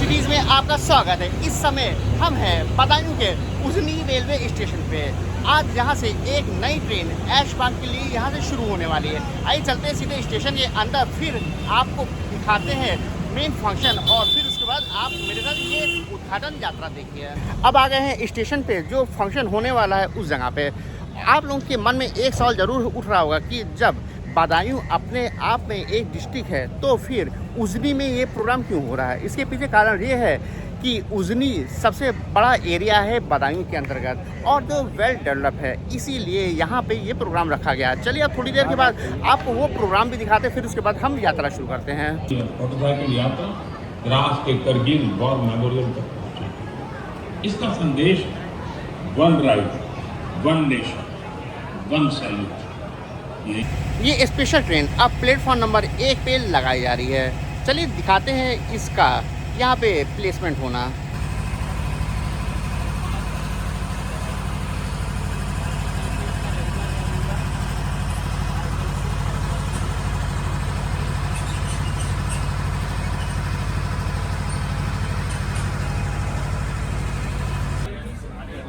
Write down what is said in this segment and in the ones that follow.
Series में आपका स्वागत है। इस समय हम हैं बदायूं के उजनी रेलवे स्टेशन पे। आज यहाँ से एक नई ट्रेन ऐशबाग के लिए यहाँ से शुरू होने वाली है। आइए चलते हैं सीधे स्टेशन के अंदर, फिर आपको दिखाते हैं मेन फंक्शन और फिर उसके बाद आप मेरे साथ ये उद्घाटन यात्रा देखिए। अब आ गए हैं स्टेशन पे, जो फंक्शन होने वाला है उस जगह पे। आप लोगों के मन में एक सवाल ज़रूर उठ रहा होगा कि जब बदायूं अपने आप में एक डिस्ट्रिक्ट है तो फिर उजनी में ये प्रोग्राम क्यों हो रहा है। इसके पीछे कारण ये है कि उजनी सबसे बड़ा एरिया है बदायूं के अंतर्गत और जो वेल डेवलप है, इसीलिए यहाँ पे ये प्रोग्राम रखा गया है। चलिए अब थोड़ी देर के बाद आपको वो प्रोग्राम भी दिखाते हैं, फिर उसके बाद हम यात्रा शुरू करते हैं। मोटरसाइकिल यात्रा द्रास के करगिल वॉर मेमोरियल तक पहुंचेगी। इसका संदेश one right, one nation, one salute. ये स्पेशल ट्रेन अब प्लेटफॉर्म नंबर 1 पे लगाई जा रही है। चलिए दिखाते हैं इसका यहाँ पे प्लेसमेंट होना।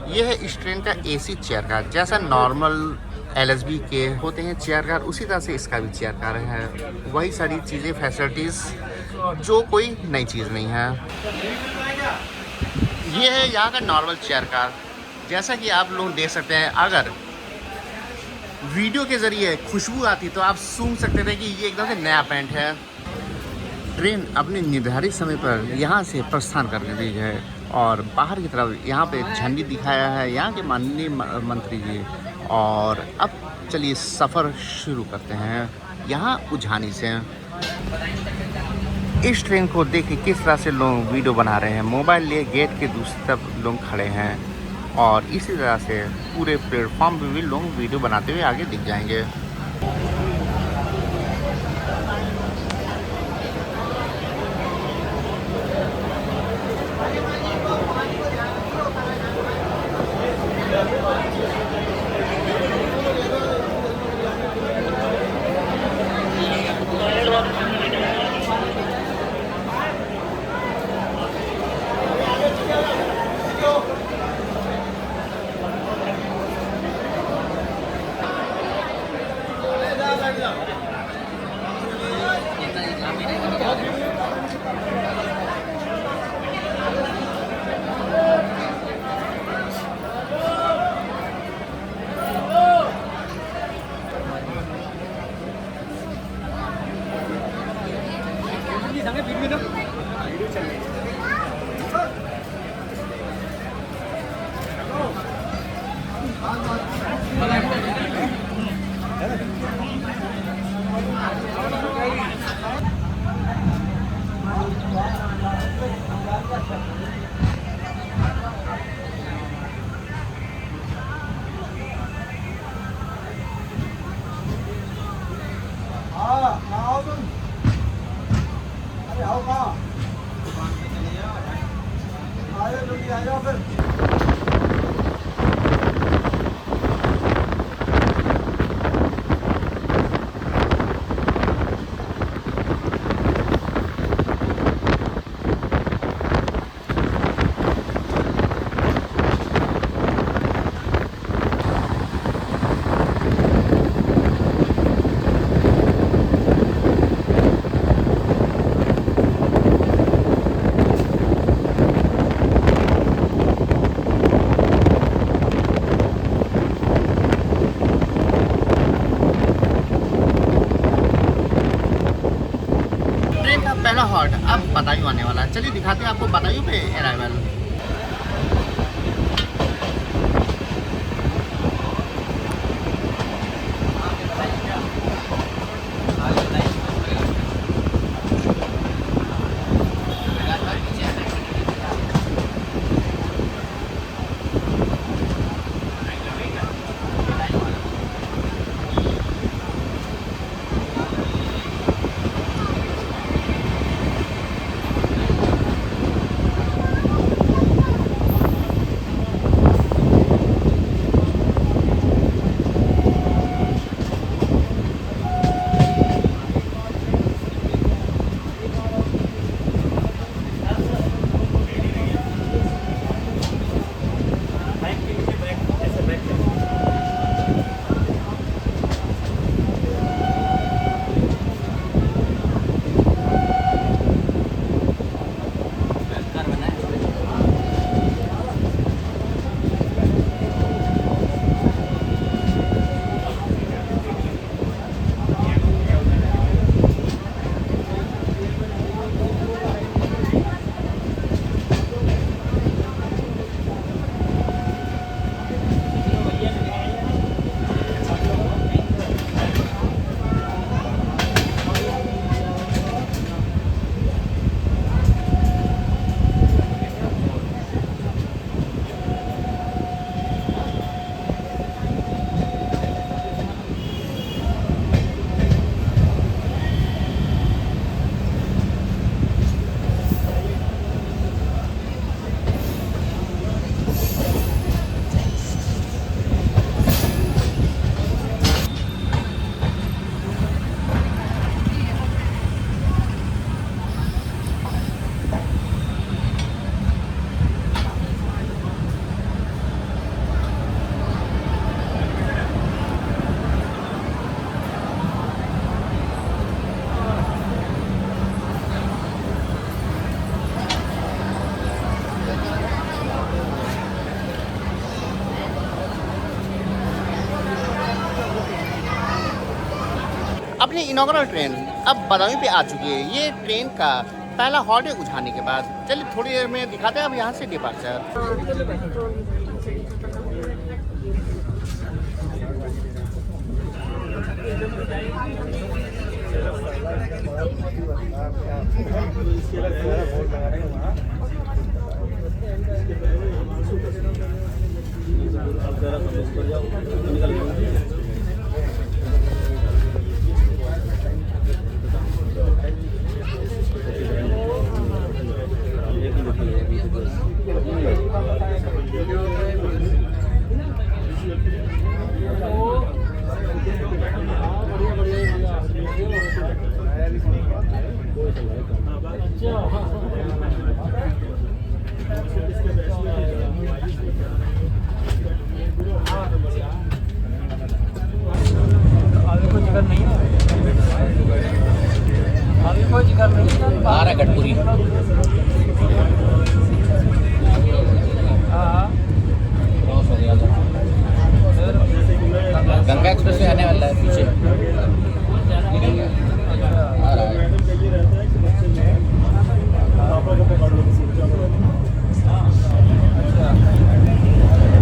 यह है इस ट्रेन का एसी चेयर कार। जैसा नॉर्मल एलएसबी के होते हैं चेयर कार, उसी तरह से इसका भी चेयर कार है। वही सारी चीज़ें, फैसिलिटीज़, जो कोई नई चीज़ नहीं है। ये है यहाँ का नॉर्मल चेयर कार। जैसा कि आप लोग देख सकते हैं, अगर वीडियो के ज़रिए खुशबू आती तो आप सूंघ सकते थे कि ये एकदम से नया पेंट है। ट्रेन अपने निर्धारित समय पर यहाँ से प्रस्थान कर रही है और बाहर की तरफ यहाँ पे झंडी दिखाया है यहाँ के माननीय मंत्री जी। और अब चलिए सफ़र शुरू करते हैं यहाँ उझानी से। इस ट्रेन को देख के किस तरह से लोग वीडियो बना रहे हैं। मोबाइल लिए गेट के दूसरी तरफ लोग खड़े हैं और इसी तरह से पूरे प्लेटफॉर्म पे भी लोग वीडियो बनाते हुए आगे दिख जाएंगे। पहला हॉल्ट अब बदायूं आने वाला है। चलिए दिखाते हैं आपको बदायूं पे अराइवल। अपनी इनॉग्रल ट्रेन अब बदायूं पे आ चुकी है। ये ट्रेन का पहला हॉल्ट है उठाने के बाद। चलिए थोड़ी देर में दिखाते हैं अब यहाँ से डिपार्चर। गढ़पुरी गंगा एक्सप्रेस में आने वाला है पीछे आ रहा है।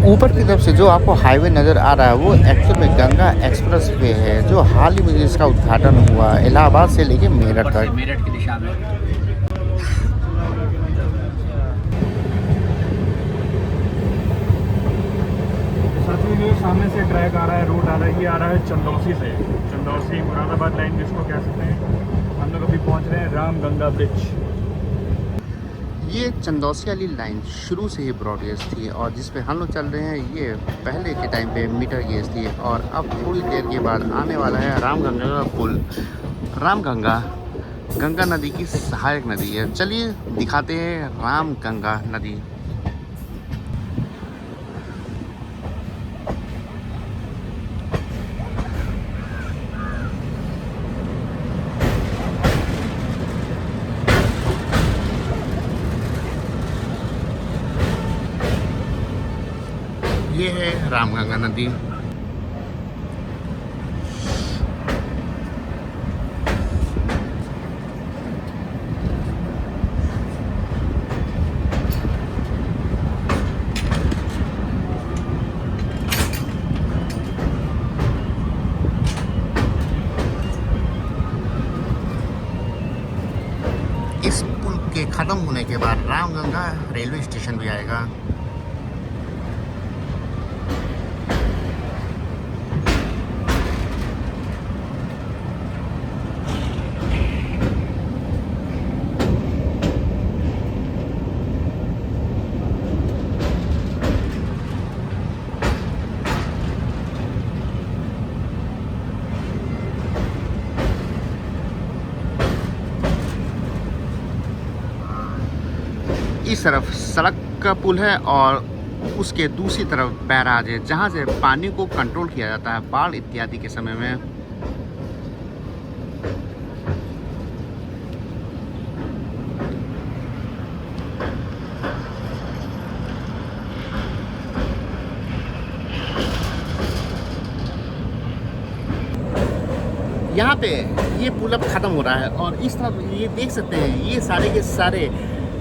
ऊपर की तरफ से जो आपको हाईवे नज़र आ रहा है वो एक्चुअल में गंगा एक्सप्रेस वे है, जो हाल ही में इसका उद्घाटन हुआ इलाहाबाद से लेके मेरठ तक। मेरठ की दिशा में सामने से ट्रैक आ रहा है, रूट आ रहा है, ये आ रहा है चंदौसी से, चंदौसी मुरादाबाद लाइन जिसको कह सकते हैं। हम लोग अभी पहुंच रहे हैं राम गंगा ब्रिज। ये चंदौसी वाली लाइन शुरू से ही ब्रॉड गेज थी और जिस पे हम लोग चल रहे हैं ये पहले के टाइम पे मीटर गेज थी और अब थोड़ी देर के बाद आने वाला है रामगंगा का पुल। रामगंगा गंगा नदी की सहायक नदी है। चलिए दिखाते हैं रामगंगा नदी। ये है रामगंगा नदी। इस पुल के ख़त्म होने के बाद रामगंगा रेलवे स्टेशन भी आएगा। इस तरफ सड़क का पुल है और उसके दूसरी तरफ बैराज है जहाँ से पानी को कंट्रोल किया जाता है बाढ़ इत्यादि के समय में। यहाँ पे ये पुल अब ख़त्म हो रहा है और इस तरफ ये देख सकते हैं ये सारे के सारे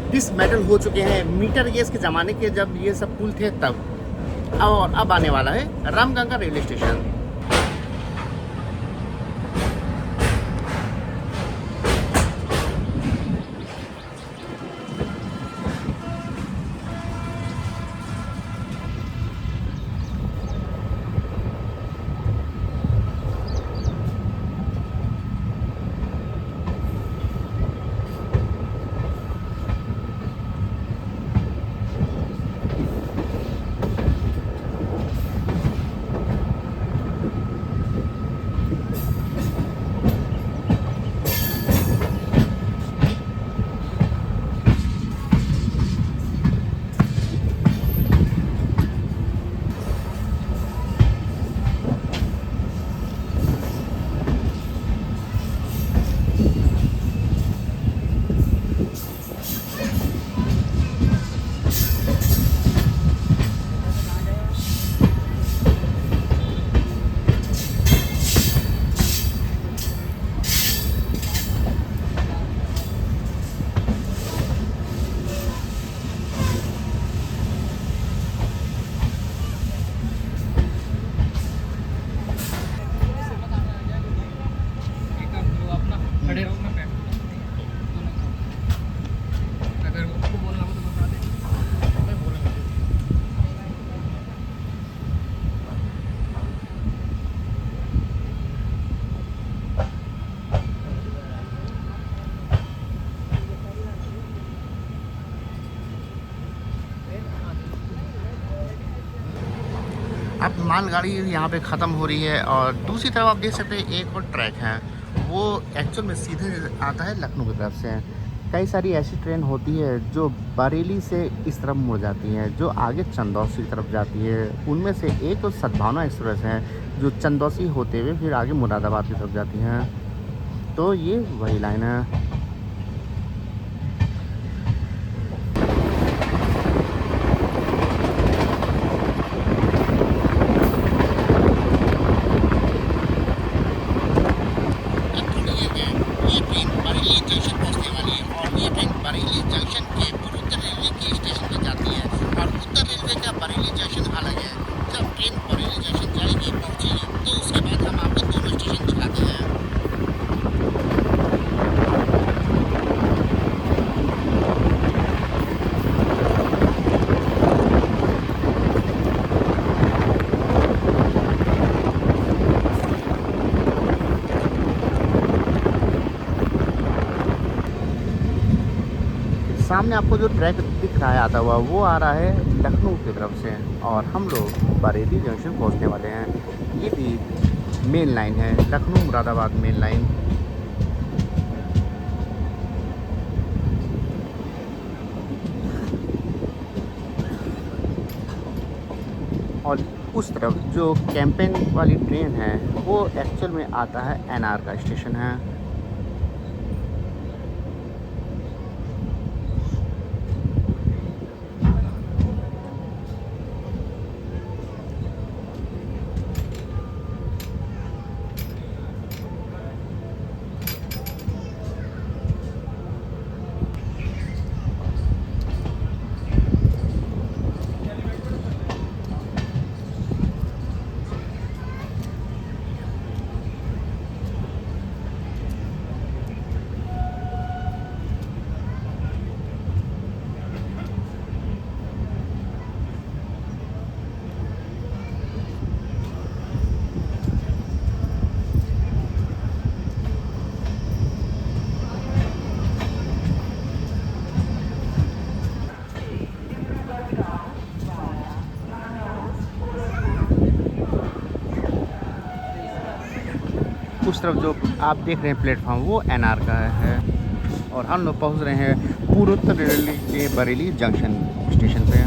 डिसमेटल हो चुके हैं मीटर गेज के ज़माने के जब ये सब पुल थे तब। और अब आने वाला है रामगंगा रेलवे स्टेशन। अब मालगाड़ी यहाँ पे ख़त्म हो रही है और दूसरी तरफ आप देख सकते हैं एक और ट्रैक है, वो एक्चुअल में सीधे आता है लखनऊ की तरफ से। कई सारी ऐसी ट्रेन होती है जो बरेली से इस तरफ मुड़ जाती हैं, जो आगे चंदौसी की तरफ जाती है। उनमें से एक तो सद्भावना एक्सप्रेस है जो चंदौसी होते हुए फिर आगे मुरादाबाद की तरफ जाती हैं। तो ये वही लाइन है। ये ट्रेन बरेली जंक्शन पहुंचने वाली है और ये ट्रेन बरेली जंक्शन के उत्तर रेलवे के स्टेशन पर जाती है और उत्तर रेलवे का बरेली जंक्शन अलग है। जब ट्रेन बरेली जंक्शन जाएगी पहुंचेगी तो उसके बाद हम आपको दोनों स्टेशन दिखाते हैं। सामने आपको जो ट्रैक दिख रहा है आता हुआ, वो आ रहा है लखनऊ की तरफ से और हम लोग बरेली जंक्शन पहुंचने वाले हैं। ये भी मेन लाइन है, लखनऊ मुरादाबाद मेन लाइन। और उस तरफ जो कैंपेन वाली ट्रेन है वो एक्चुअल में आता है एनआर का स्टेशन है। उस तरफ जो आप देख रहे हैं प्लेटफॉर्म, वो एनआर का है और हम लोग पहुंच रहे हैं पूर्वोत्तर रेलवे के बरेली जंक्शन स्टेशन पे।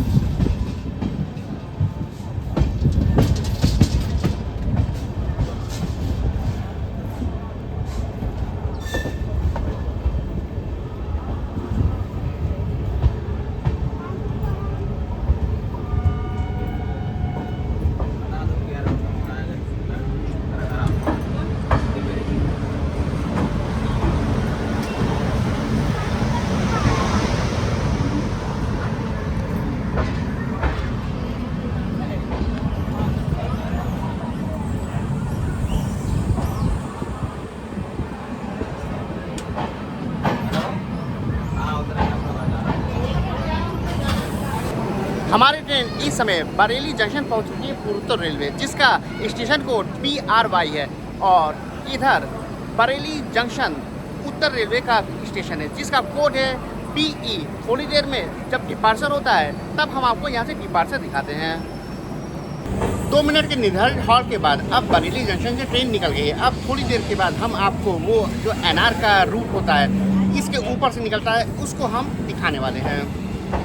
हमारी ट्रेन इस समय बरेली जंक्शन पहुंच चुकी है पूर्वोत्तर रेलवे, जिसका स्टेशन कोड PRY है और इधर बरेली जंक्शन उत्तर रेलवे का स्टेशन है जिसका कोड है PE। थोड़ी देर में जब डिपार्चर होता है तब हम आपको यहाँ से डिपार्चर दिखाते हैं। 2 मिनट के निर्धारित हॉल्ट के बाद अब बरेली जंक्शन से ट्रेन निकल गई है। अब थोड़ी देर के बाद हम आपको वो जो एनआर का रूट होता है, इसके ऊपर से निकलता है, उसको हम दिखाने वाले हैं।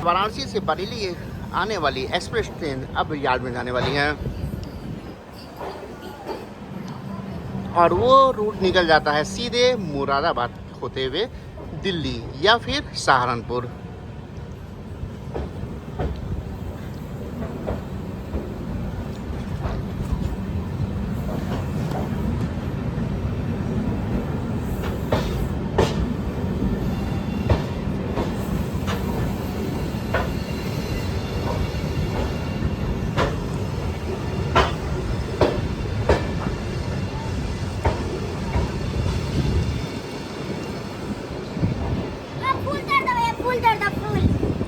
वाराणसी से बरेली आने वाली एक्सप्रेस ट्रेन अब यार्ड में जाने वाली है और वो रूट निकल जाता है सीधे मुरादाबाद होते हुए दिल्ली या फिर सहारनपुर।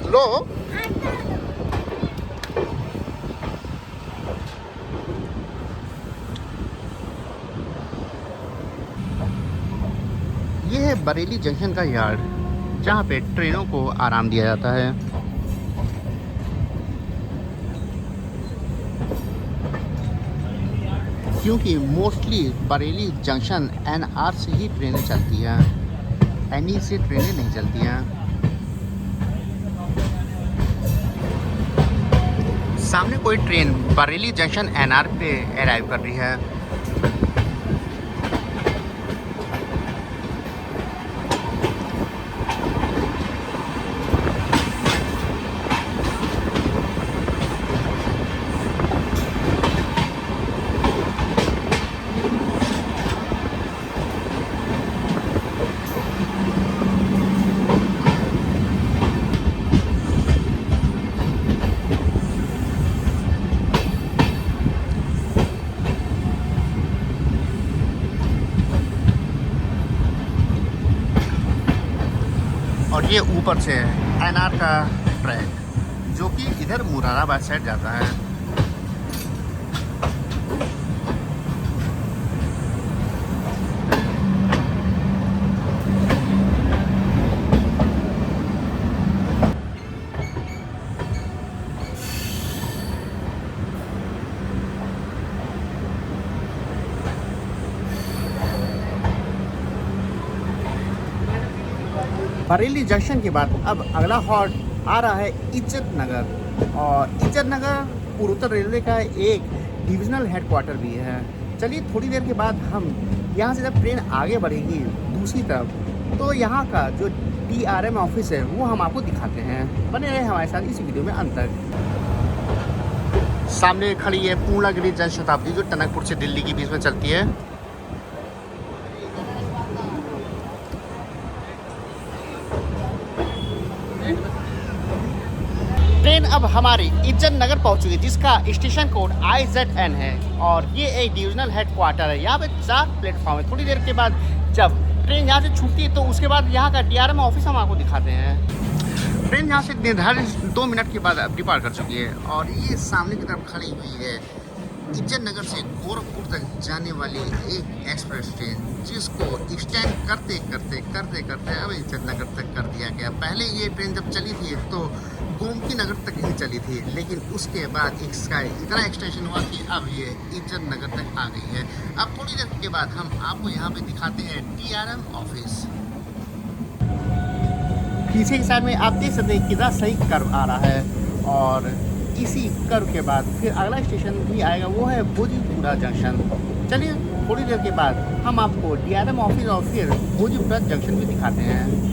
लो ये है बरेली जंक्शन का यार्ड, जहाँ पे ट्रेनों को आराम दिया जाता है। क्योंकि मोस्टली बरेली जंक्शन NR से ही ट्रेनें चलती हैं, NE से ट्रेनें नहीं चलती हैं। सामने कोई ट्रेन बरेली जंक्शन NR पे अराइव कर रही है। और ये ऊपर से NR का ट्रैक जो कि इधर मुरादाबाद साइड जाता है। बरेली जंक्शन के बाद अब अगला हॉल्ट आ रहा है इज्जत नगर, और इज्जत नगर पूर्वोत्तर रेलवे का एक डिविजनल हेडक्वार्टर भी है। चलिए थोड़ी देर के बाद हम यहाँ से जब ट्रेन आगे बढ़ेगी दूसरी तरफ तो यहाँ का जो DRM ऑफिस है वो हम आपको दिखाते हैं। बने रहे हमारे साथ इस वीडियो में अंत तक। सामने खड़ी है पूर्णागिरि जन शताब्दी जो टनकपुर से दिल्ली के बीच में चलती है। ट्रेन अब हमारी इज्जत नगर पहुंच चुकी है जिसका स्टेशन कोड IZN है और ये एक डिविजनल हेडक्वार्टर है। यहाँ पे 4 प्लेटफॉर्म है। थोड़ी देर के बाद जब ट्रेन यहाँ से छूटती है तो उसके बाद यहाँ का DRM ऑफिस हम आपको दिखाते हैं। ट्रेन यहाँ से निर्धारित 2 मिनट के बाद अब डिपार्ट कर चुकी है और ये सामने की तरफ खड़ी हुई है इज्जत नगर से गोरखपुर तक जाने वाली एक एक्सप्रेस ट्रेन जिसको एक्सटेंड करते करते अब इज्जत नगर तक कर दिया गया। पहले ये ट्रेन जब चली थी तो गोमती नगर तक ही चली थी, लेकिन उसके बाद इसका इतना एक्सटेंशन हुआ कि अब ये इज्जत नगर तक आ गई है। अब थोड़ी देर के बाद हम आपको यहाँ पे दिखाते हैं DRM ऑफिस। पीछे की साइड में आप देख सकते हैं कितना सही कर्व आ रहा है और इसी कर्व के बाद फिर अगला स्टेशन भी आएगा वो है भोजपुरा जंक्शन। चलिए थोड़ी देर के बाद हम आपको DRM ऑफिस और फिर भोजपुरा जंक्शन भी दिखाते हैं।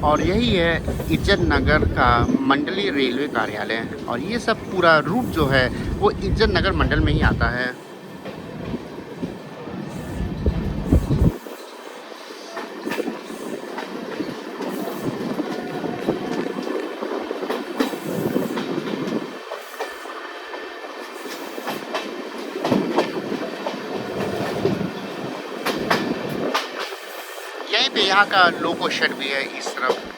और यही है इज्जत नगर का मंडलीय रेलवे कार्यालय और ये सब पूरा रूट जो है वो इज्जत नगर मंडल में ही आता है। यहीं पे यहाँ का लोको शेड भी है इस तरफ।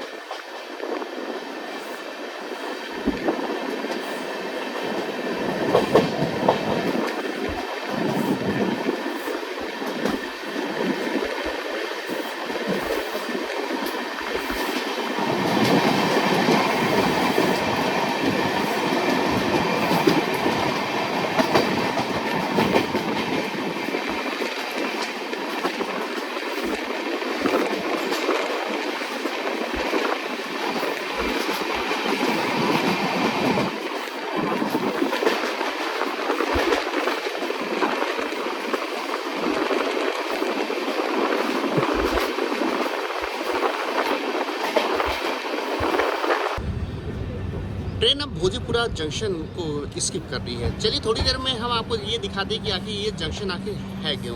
ट्रेन अब भोजपुरा जंक्शन को स्किप कर रही है। चलिए थोड़ी देर में हम आपको ये दिखा दें कि आखिर ये जंक्शन आखिर है क्यों।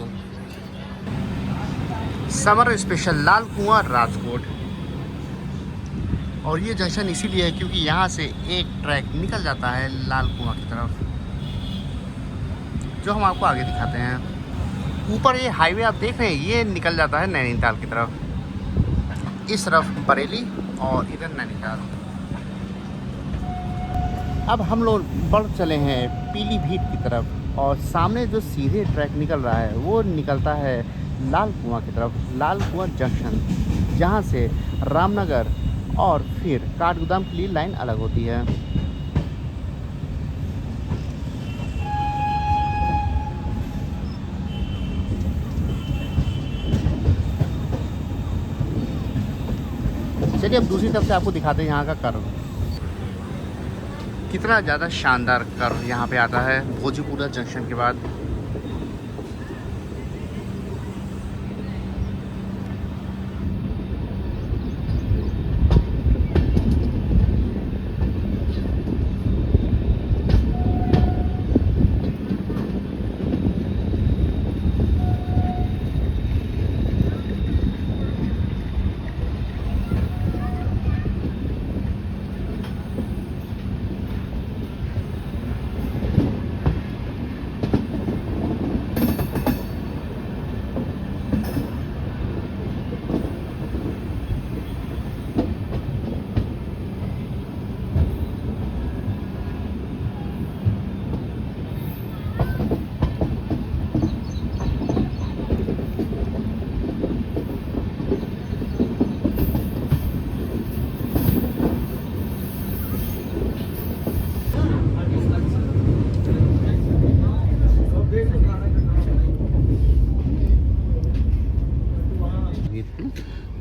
समर स्पेशल लाल कुआं राजकोट, और ये जंक्शन इसीलिए है क्योंकि यहाँ से एक ट्रैक निकल जाता है लाल कुआं की तरफ जो हम आपको आगे दिखाते हैं। ऊपर ये हाईवे आप देख रहे हैं ये निकल जाता है नैनीताल की तरफ, इस तरफ बरेली और इधर नैनीताल। अब हम लोग बढ़ चले हैं पीलीभीत की तरफ और सामने जो सीधे ट्रैक निकल रहा है वो निकलता है लाल कुआं की तरफ, लाल कुआं जंक्शन, जहाँ से रामनगर और फिर काठगोदाम के लिए लाइन अलग होती है। चलिए अब दूसरी तरफ से आपको दिखाते हैं यहाँ का कर्व, कितना ज़्यादा शानदार कर्व यहाँ पे आता है भोजपुरा जंक्शन के बाद।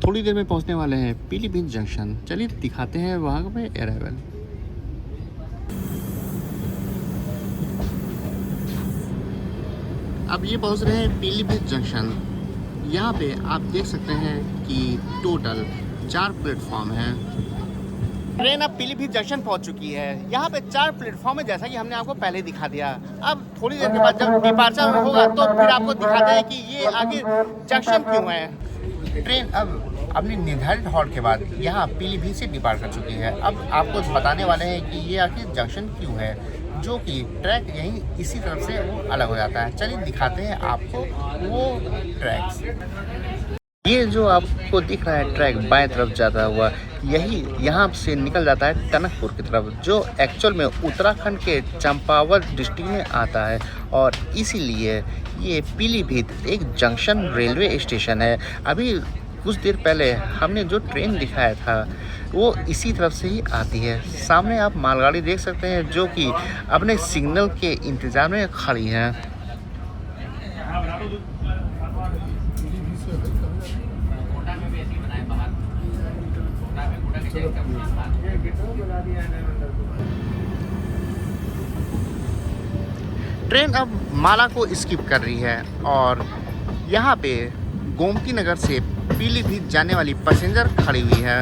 थोड़ी देर में पहुंचने वाले हैं पीलीभीत जंक्शन। चलिए दिखाते हैं वहाँ पे अराइवल। अब ये पहुंच रहे हैं पीलीभीत जंक्शन। यहाँ पे आप देख सकते हैं कि टोटल 4 प्लेटफॉर्म हैं। ट्रेन अब पीलीभीत जंक्शन पहुंच चुकी है। यहाँ पे 4 प्लेटफॉर्म है, जैसा कि हमने आपको पहले दिखा दिया। अब थोड़ी देर के बाद जब डिपार्चर होगा तो फिर आपको दिखाते हैं कि ये आगे जंक्शन क्यों है। ट्रेन अब अपनी निर्धारित हॉल्ट के बाद यहाँ पीलीभीत से डिपार्ट कर चुकी है। अब आपको बताने वाले हैं कि ये आखिर जंक्शन क्यों है, जो कि ट्रैक यहीं इसी तरफ से वो अलग हो जाता है। चलिए दिखाते हैं आपको वो ट्रैक्स। ये जो आपको दिख रहा है ट्रैक बाएं तरफ जाता हुआ, यही यहाँ से निकल जाता है टनकपुर की तरफ, जो एक्चुअल में उत्तराखंड के चंपावत डिस्ट्रिक्ट में आता है। और इसीलिए ये पीलीभीत एक जंक्शन रेलवे स्टेशन है। अभी कुछ देर पहले हमने जो ट्रेन दिखाया था वो इसी तरफ से ही आती है। सामने आप मालगाड़ी देख सकते हैं जो कि अपने सिग्नल के इंतज़ार में खड़ी है। ट्रेन अब माला को स्किप कर रही है और यहाँ पे गोमती नगर से पीलीभीत जाने वाली पैसेंजर खड़ी हुई है।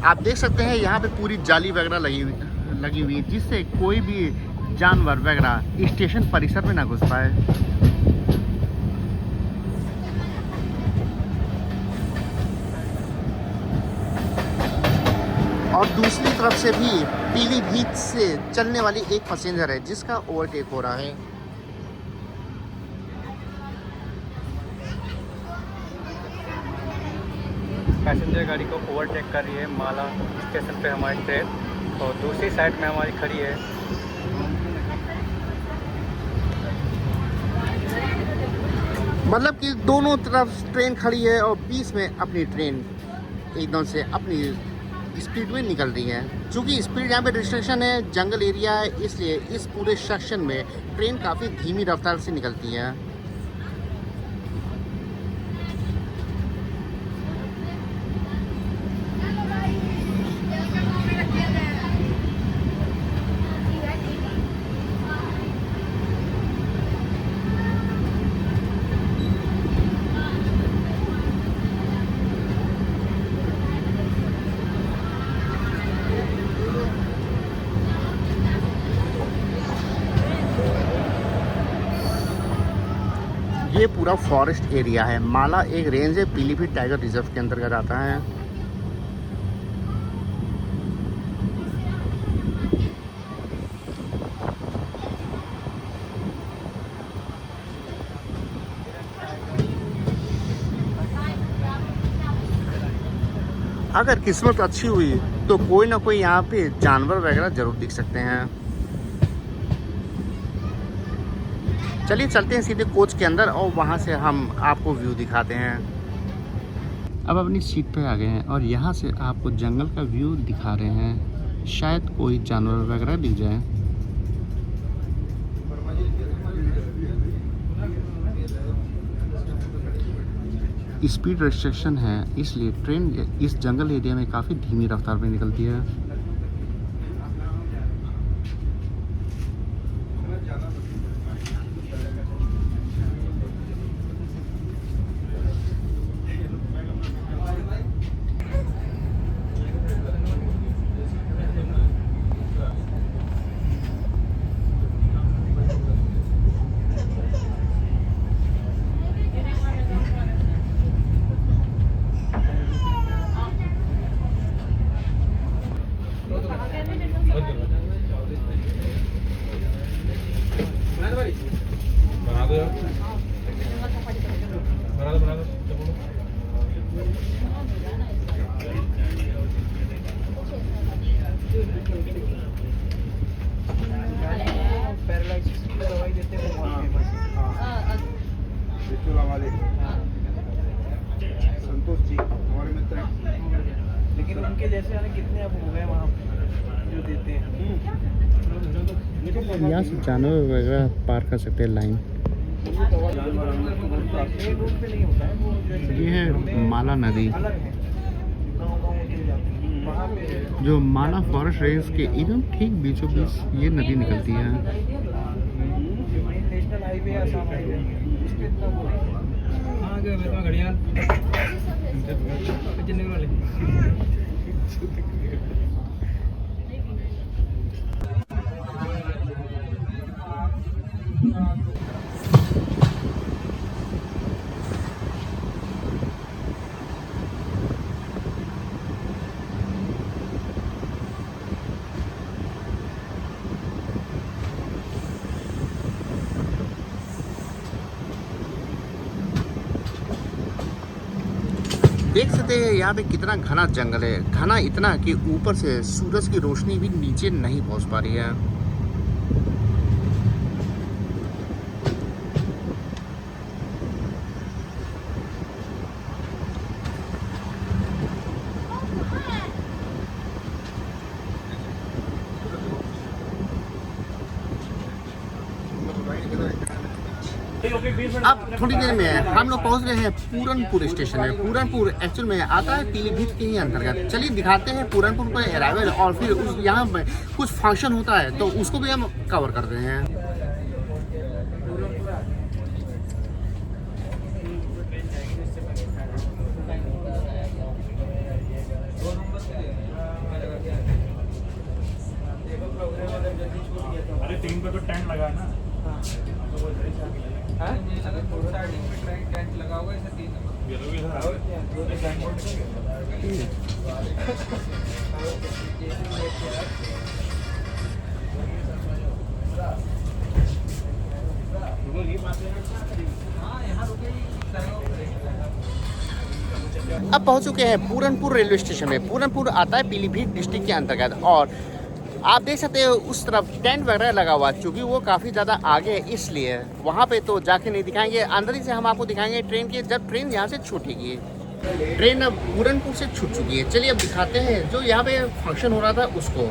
आप देख सकते हैं यहाँ पे पूरी जाली वगैरह लगी हुई है, जिससे कोई भी जानवर वगैरह स्टेशन परिसर में ना घुस पाए। और दूसरी तरफ से भी पीलीभीत से चलने वाली एक पैसेंजर है जिसका ओवरटेक हो रहा है। पैसेंजर गाड़ी को ओवरटेक कर रही है माला स्टेशन पे हमारी ट्रेन, और दूसरी साइड में हमारी खड़ी है। मतलब कि दोनों तरफ ट्रेन खड़ी है और बीच में अपनी ट्रेन एकदम से अपनी स्पीड में निकल रही है। चूँकि स्पीड यहाँ पे रिस्ट्रिक्शन है, जंगल एरिया है, इसलिए इस पूरे सेक्शन में ट्रेन काफ़ी धीमी रफ्तार से निकलती है। ये पूरा फॉरेस्ट एरिया है। माला एक रेंज है, पीलीभीत टाइगर रिजर्व के अंतर्गत आता है। अगर किस्मत अच्छी हुई तो कोई ना कोई यहाँ पे जानवर वगैरह जरूर दिख सकते हैं। चलिए चलते हैं सीधे कोच के अंदर और वहाँ से हम आपको व्यू दिखाते हैं। अब अपनी सीट पे आ गए हैं और यहाँ से आपको जंगल का व्यू दिखा रहे हैं, शायद कोई जानवर वगैरह दिख जाए। स्पीड रिस्ट्रिक्शन है, इसलिए ट्रेन इस जंगल एरिया में काफ़ी धीमी रफ्तार में निकलती है। बना दो यार, बना दो। पैरालाइसिस की दवाई देते हैं वाले संतोष जी हमारे मित्र हैं, लेकिन उनके जैसे आने कितने अब हो गए वहाँ जो देते हैं। यहाँ से जानवर वगैरह पार कर सकते हैं लाइन। ये है माला नदी, जो माला फॉरेस्ट रेंज के एकदम ठीक बीचों बीच ये नदी निकलती है। नेशनल हाईवे आसाम हाईवे इसके घड़ियाल देख सकते हैं यहाँ पे कितना घना जंगल है, घना इतना कि ऊपर से सूरज की रोशनी भी नीचे नहीं पहुँच पा रही है। अब थोड़ी देर में हम लोग पहुंच रहे हैं पूरनपुर स्टेशन में। पूरनपुर एक्चुअल में आता है पीलीभीत के ही अंतर्गत। चलिए दिखाते हैं पूरनपुर को अराइवल, और फिर उस यहाँ कुछ फंक्शन होता है तो उसको भी हम कवर कर रहे हैं। अरे 3 पे तो टेंट लगा है ना। टेंट लगा हुआ है इसे 3 अब पहुंच चुके हैं पूरनपुर रेलवे स्टेशन में। पूरनपुर आता है पीलीभीत डिस्ट्रिक्ट के अंतर्गत, और आप देख सकते हो उस तरफ टेंट वगैरह लगा हुआ है। चूँकि वो काफ़ी ज़्यादा आगे है इसलिए वहाँ पे तो जाके नहीं दिखाएंगे, अंदर ही से हम आपको दिखाएंगे ट्रेन की, जब ट्रेन यहाँ से छूटेगी। ट्रेन अब पूरनपुर से छूट चुकी है। चलिए अब दिखाते हैं जो यहाँ पे फंक्शन हो रहा था उसको।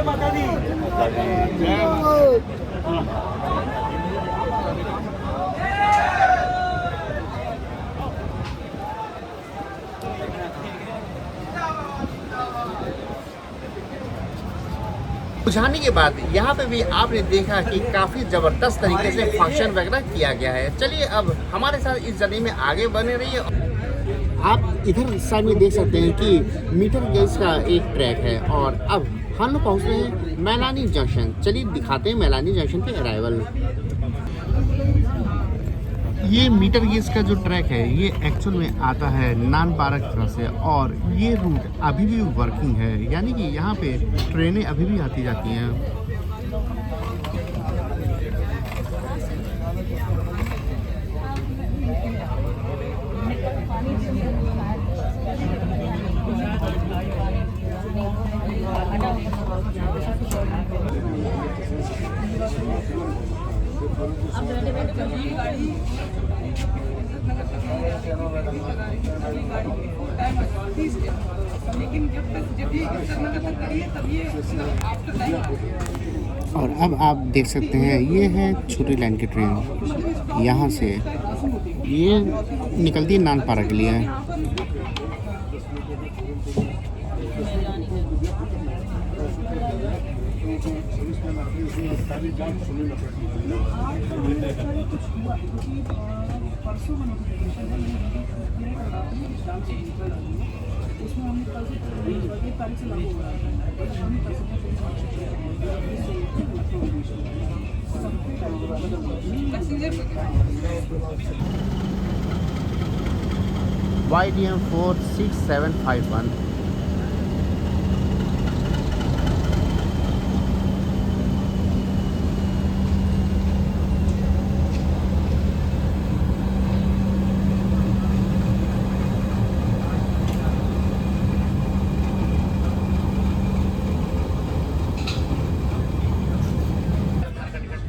माता दी बुझाने के बाद यहाँ पे भी आपने देखा कि काफ़ी ज़बरदस्त तरीके से फंक्शन वगैरह किया गया है। चलिए अब हमारे साथ इस जर्नी में आगे बने रहिए। आप इधर साइड में देख सकते हैं कि मीटर गेज का एक ट्रैक है और अब हम लोग पहुँच रहे हैं मैलानी जंक्शन। चलिए दिखाते हैं मैलानी जंक्शन पे अराइवल। ये मीटर गेज का जो ट्रैक है ये एक्चुअल में आता है नानपारा की तरफ से और ये रूट अभी भी वर्किंग है, यानी कि यहाँ पे ट्रेनें अभी भी आती जाती हैं। और अब आप देख सकते हैं ये है छोटी लाइन की ट्रेन, यहाँ से ये निकलती है नानपारा के लिए। YDM 46751।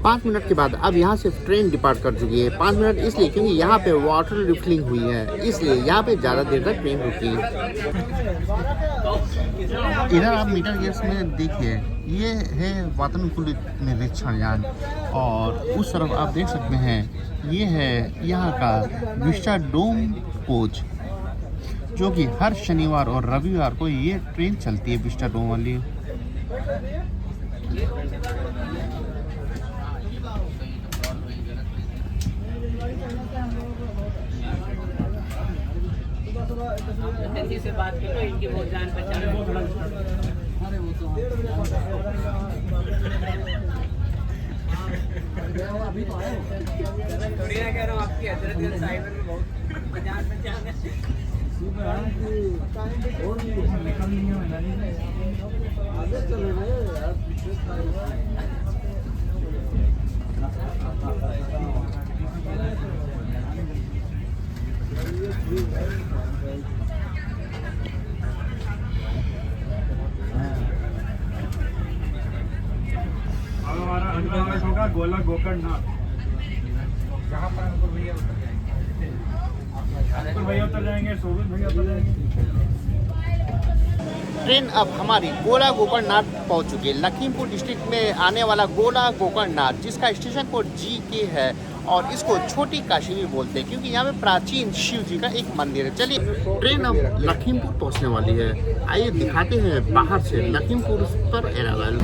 पाँच मिनट के बाद अब यहाँ से ट्रेन डिपार्ट कर चुकी है। 5 मिनट इसलिए क्योंकि यहाँ पे वाटर रिफिलिंग हुई है, इसलिए यहाँ पे ज़्यादा देर तक ट्रेन रुकी। इधर आप मीटर गेज में देखिए, ये है वातानुकूलित निरीक्षण यान और उस तरफ आप देख सकते हैं ये है यहाँ का विस्टा डोम कोच, जो कि हर शनिवार और रविवार को ये ट्रेन चलती है विस्टा डोम वाली। से बात करो, इनकी बहुत जान पहचान है। थोड़ी ना कह रहा हूँ, आपकी हजरतगंज साइबर में बहुत जान पहचान हमारा अंतिम होगा गोला गोकर्णनाथ। यहाँ पर अंकुर भैया उतर जाएंगे, अंकुर भैया उतर जाएंगे, शोभित भैया उतर जाएंगे। ट्रेन अब हमारी गोला गोकर्णनाथ पहुंच चुकी है। लखीमपुर डिस्ट्रिक्ट में आने वाला गोला गोकर्णनाथ, जिसका स्टेशन कोड GK है और इसको छोटी काशी भी बोलते हैं क्योंकि यहाँ पे प्राचीन शिव जी का एक मंदिर है। चलिए ट्रेन अब लखीमपुर पहुंचने वाली है, आइए दिखाते हैं बाहर से लखीमपुर पर अराइवल।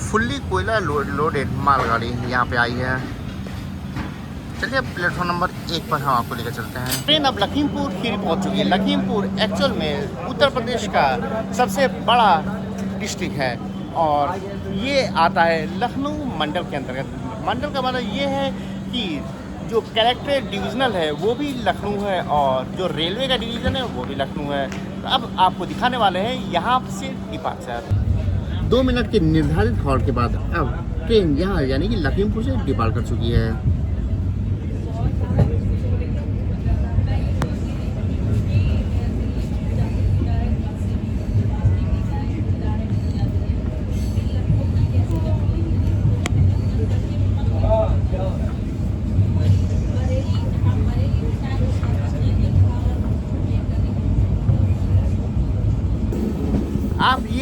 फुल्ली कोयला लोडेड मालगाड़ी यहाँ पे आई है। चलिए अब प्लेटफॉर्म नंबर 1 पर हम आपको लेकर चलते हैं। ट्रेन अब लखीमपुर खीरी पहुँच चुकी है। लखीमपुर एक्चुअल में उत्तर प्रदेश का सबसे बड़ा डिस्ट्रिक्ट है और ये आता है लखनऊ मंडल के अंतर्गत। मंडल का मतलब ये है कि जो कलेक्ट्रेट डिविजनल है वो भी लखनऊ है और जो रेलवे का डिवीज़न है वो भी लखनऊ है। तो अब आपको दिखाने वाले हैं यहाँ से डिपार्चर। 2 मिनट के निर्धारित हॉल्ट के बाद अब ट्रेन यहाँ यानी कि लखीमपुर से डिपार्ट कर चुकी है।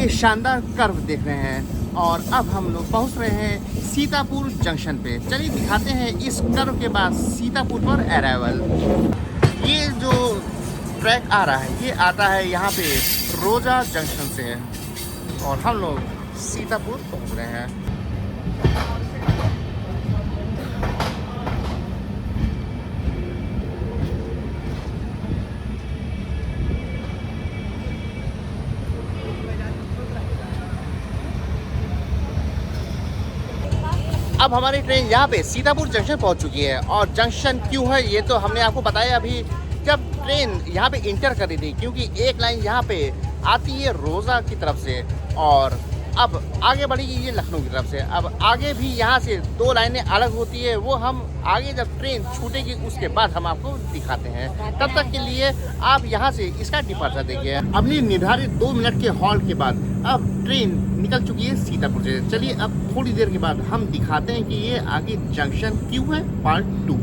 ये शानदार कर्व देख रहे हैं और अब हम लोग पहुंच रहे हैं सीतापुर जंक्शन पे। चलिए दिखाते हैं इस कर्व के बाद सीतापुर पर अराइवल। ये जो ट्रैक आ रहा है ये आता है यहाँ पे रोजा जंक्शन से और हम लोग सीतापुर पहुंच रहे हैं। अब हमारी ट्रेन यहाँ पे सीतापुर जंक्शन पहुँच चुकी है और जंक्शन क्यों है ये तो हमने आपको बताया अभी जब ट्रेन यहाँ पे इंटर कर रही थी, क्योंकि एक लाइन यहाँ पे आती है रोजा की तरफ से और अब आगे बढ़ेगी ये लखनऊ की तरफ से। अब आगे भी यहाँ से 2 लाइनें अलग होती है, वो हम आगे जब ट्रेन छूटेगी उसके बाद हम आपको दिखाते हैं। तब तक के लिए आप यहाँ से इसका डिपार्चर देखिए। अपनी निर्धारित 2 मिनट के हॉल्ट के बाद अब ट्रेन निकल चुकी है सीतापुर से। चलिए अब थोड़ी देर के बाद हम दिखाते हैं कि ये आगे जंक्शन क्यों है पार्ट 2।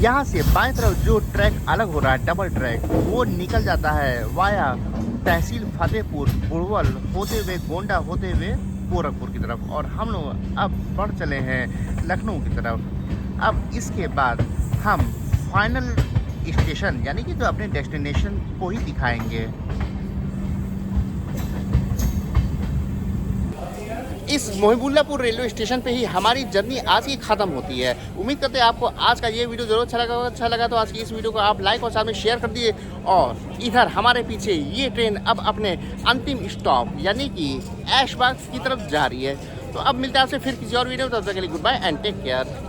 यहाँ से बाएं तरफ जो ट्रैक अलग हो रहा है डबल ट्रैक, वो निकल जाता है वाया तहसील फतेहपुर बुड़वल होते हुए गोंडा होते हुए गोरखपुर की तरफ और हम लोग अब बढ़ चले हैं लखनऊ की तरफ। अब इसके बाद हम फाइनल स्टेशन यानी कि जो अपने डेस्टिनेशन को ही दिखाएंगे। इस मोहिबुल्लापुर रेलवे स्टेशन पे ही हमारी जर्नी आज की ख़त्म होती है। उम्मीद करते हैं आपको आज का ये वीडियो जरूर अच्छा लगा तो आज की इस वीडियो को आप लाइक और साथ में शेयर कर दिए। और इधर हमारे पीछे ये ट्रेन अब अपने अंतिम स्टॉप यानी कि ऐशबाग की तरफ जा रही है। तो अब मिलते हैं आपसे फिर किसी और वीडियो में, तब तक के लिए goodbye and take care.